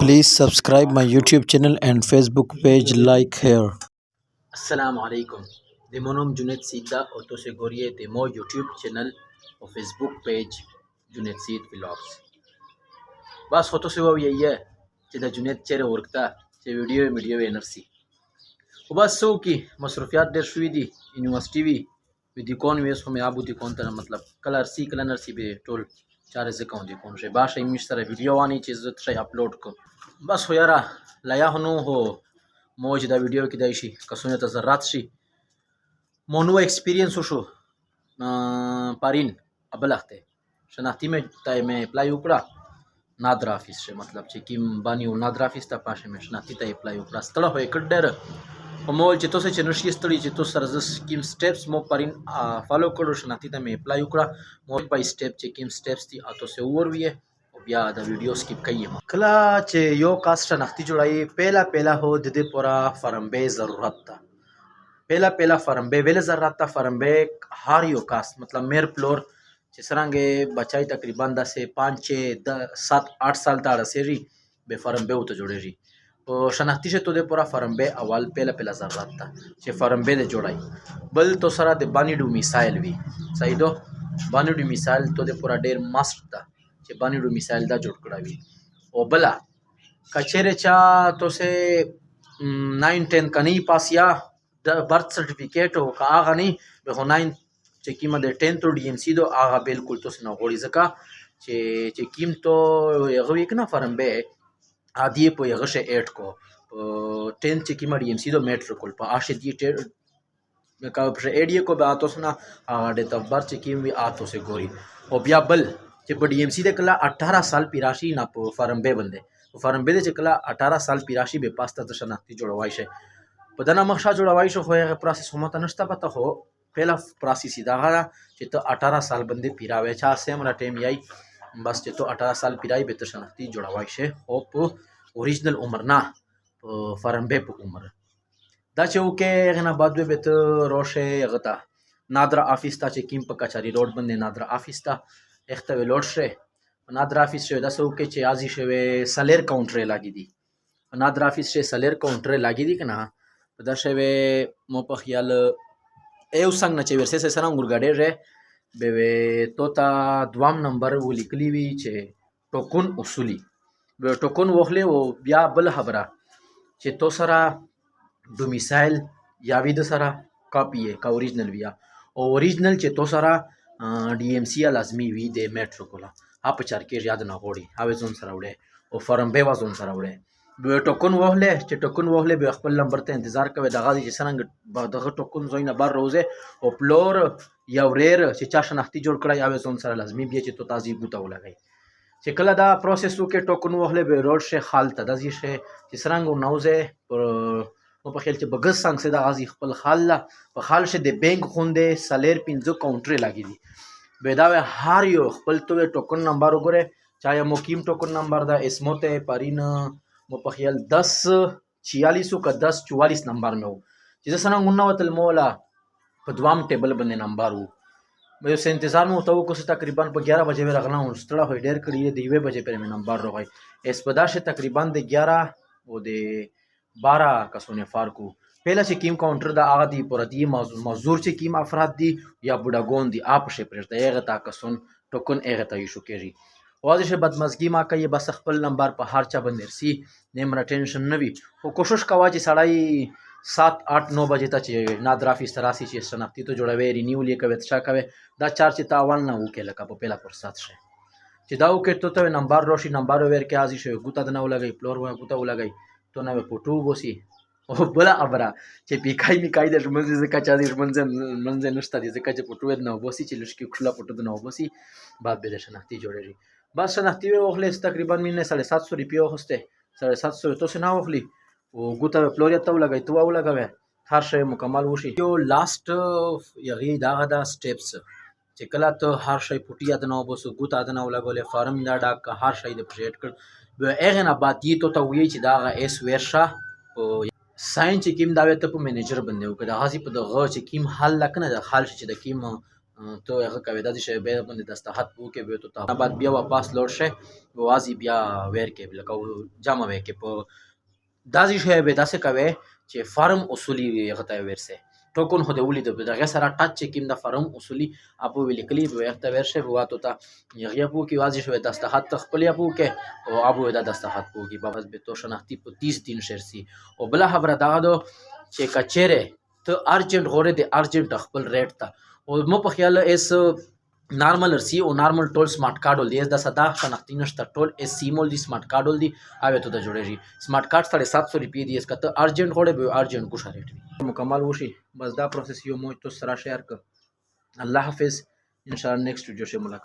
Please subscribe my YouTube channel and Facebook page like here. السلام عليكم. د مونوم جنید سید دا او تاسو ګورئ د مو یوټیوب چینل او فیسبوک پیج جنید سید ولاګز. بس خو تاسو وایي چې د جنید چیرې ورکتا چې ویډیو یې نرسي. خو بس سو کی مصروفیات ډېر شوي دي، یونیورسيټي وی د کون ویس خو مې ابو دي کون ته مطلب کله ارسي کله نرسي به ټول چاره ز کوم دي کون شي باشه مش سره ویډیو وانی چې زه ترې اپلوډ کوم. بس خو یاره لا یا هنو هو موج دا ویډیو کې دی شي کسونه ته ضرورت شي مونو ایکسپیرینس وشو پارین ابلخته شناختی مې تای مې اپلای وکړه نادر افیس شه مطلب چې کیم باندې نادر افیس ته پاشه مې شناختی ته اپلای وکړه ستړه هوې کډ ډېر په مول چې تاسو چې نشي ستړي چې تاسو سره ز کیم سټیپس مو پارین فالو کړو شناختی ته مې اپلای وکړه مو بای سټیپ چې کیم سټیپس دي تاسو وروي بیا د ویډیو سکیپ کیم کله چې یو کاس شناختی جوړای پہلا هو د دې پورا فرمبه ضرورت تا پہلا فرمبه ویل ضرورت تا فرمبه هر یو کاس مطلب میر پلور چې سرنګ بچای تقریبا د 5 6 7 8 سال تا رسېږي به فرمبه وته جوړېږي او شناختی شه تو د پورا فرمبه اول پہلا ضرورت تا چې فرمبه د جوړای بل تو سره د باندې ډو میسایل وی صحیح دو باندې ډو میسایل تو د پورا ډیر ماست تا چې باندې ډو میسایل دا جوړ کړی وي او بلا کچره چا تو سه 9 10 کني پاس یا د برث سرټیفیکیټ او کا هغه نه به 9 چې کیمه د 10 تو ډي ام سي دو هغه بالکل تو نه غوړي ځکه چې کیم تو هغه وکنه فرمبه عادي په هغه شه 8 کو 10 چې کیمه ډي ام سي دو میټریکل په اشه دی کا پر اډی کو به تاسو نه هغه د تبر چې کیم وی تاسو ګوري او بیا بل چې په ډي ام سي د کلا 18 سال پیراشي نه په فرمبه باندې فرمبه د چې کلا 18 سال پیراشي به پاسته د شناختی جوړوای شي په دنا مخشه جوړوای شو خو هغه پروسس هم ته نشته پته خو پهلا پروسس دا غره چې ته 18 سال باندې پیراوي چا سیم را ټیم یای بس چې ته 18 سال پیرای به ته شناختی جوړوای شي او په اوریجنل عمر نه په فرمبه په عمر دا چې وکه غنه بعد به ته روشه غتا نادر افیس ته چې کیم په کچاري روډ باندې نادر افیس ته اخته ویلوډ شه نادر افیس شه دا سو کې چې ازي شوه سالر کاونټر لاګی دي نادر افیس شه سالر کاونټر لاګی دي کنه دا شوه مو په خیال ایو څنګه نه چې ورسه سره ګورګاډي ره به توتا دوام نمبر ولیکلی وی چې ټوکن اصولي به ټوکن وخله او بیا بل خبره چې تو سره ډومیسایل یا وی د سره کاپی کا اوریجنل ویا او اوریجنل چې تو سره ډي ام سی لازمي وی د میټریکولا اپ چار کې یاد نه غوړي هاوی زون سره وړي او فرم به وازون سره وړي به ټوکن وهله چې ټوکن وهله به خپل نمبر ته انتظار کوي دغه چې څنګه دغه ټوکن زوینه بار روزه او پلور یا وریر چې چا شناختی جوړ کړی هاوی زون سره لازمي بیا چې تو تازي ګوتا ولګي چې کله دا پروسس وکړي ټوکن وهله به روډ شه خالته د دې شه چې څنګه نوزه نو په خیال چې بغز څنګه سي د غازي خپل خال په خال شه د بانک خوندې سالر 15 کاونټر لاګي دي به دا هر یو خپل تو ټوکن نمبر وګوره چا مقیم ټوکن نمبر دا اسموته پارین مو په خیال 10 46 کا 10 44 نمبر مې چې څنګه غونډه وتل مولا په دوام ټیبل باندې نمبر وو مې سه انتظار مو تو کو تقریبا په 11 بجې راغلا و ستړه هوی ډیر کړی دی 2 بجې پر مې نمبر راغی اس په داشه تقریبا د 11 او د 12 کسونه فارکو پہلا چې کیم کاونټر دا هغه دی پر دی مزدور چې کیم افراد دي یا بډاګون دي اپ شه پرته هغه تا کسون ټوکن هغه ته یو کېږي واضح بدمزګي ما کوي بس خپل نمبر په هر چا باندې رسی نیم را ټینشن نه وي خو کوشش کوا چې سړی 7 8 9 بجې ته چې نادر افیس تراسي چې شناختی ته جوړوي رینیول یې کوي څه کوي دا چار چې تاوان نه وکړي لکه په پہلا فرصت شه چې دا وکړ ته نمبر روشي نمبر ور کې ازي شو ګوتا د نو لګي پلور و ګوتا ولګي تو نه پټو بوسي او بلا خبره چې پیکای میکای د ژمنځ زکه چا د ژمنځ نشته دي ځکه چې پټو نه بوسي چې لشکي کښلا پټو نه بوسي بعد به شناختی جوړېږي بس شناختی وغله تقریبا مینه 750 روپیه هسته 750 تو سنا وغلی او ګوتا پلور ته ولګي تو ولګوي هر شی مکمل وشي یو لاست یغي دا غدا سټیپس چې کله ته هر شی پټیا د نو بوسو ګوتا د نو ولګولې فارم دا ډاک هر شی د پروجیکټ کړ به هغه نه بعد دي ته وی چې دا اس ورشه او ساين چې کیم دا وته په منیجر باندې وکړه غازی په دغه چې کیم حل لکنه د حال چې د کیم تو هغه کوي داسې شی بیا باندې دستخط وکړي بیا تو بعد بیا واپس لوړ شي وازي بیا ویر کې لکه جمع وې کې په داسې شی به داسې کوي چې فارم اصولي هغه ته ورسه ټوکن هو د ولید په دغه سره ټچ چې کیم د فارم اصولي اپو ولیکلی به وخت ورشه واتو ته یغه پو کې واضح شوی دستخط تخپل اپو کې او ابو د دستخط پو کې بس به تو شناختی په 30 دن شرسي او بل خبره دا دو چې کچره ته ارجنت غوړې د ارجنت خپل ریټ ته او مو په خیال اس نارمل ارسی او نارمل ټول سمارټ کارت ول دی د صدا شناختی نشته ټول اس سیمول دی سمارټ کارت ول دی اوی ته د جوړیږي سمارټ کارت 750 روپیه دی اس کته ارجنت غوړې به ارجنت کو شریټ مکمل وشي بس دا پروسس یو مو تو سره شیر ک الله حافظ ان شاء الله نیکسٹ ویڈیو سے ملاقات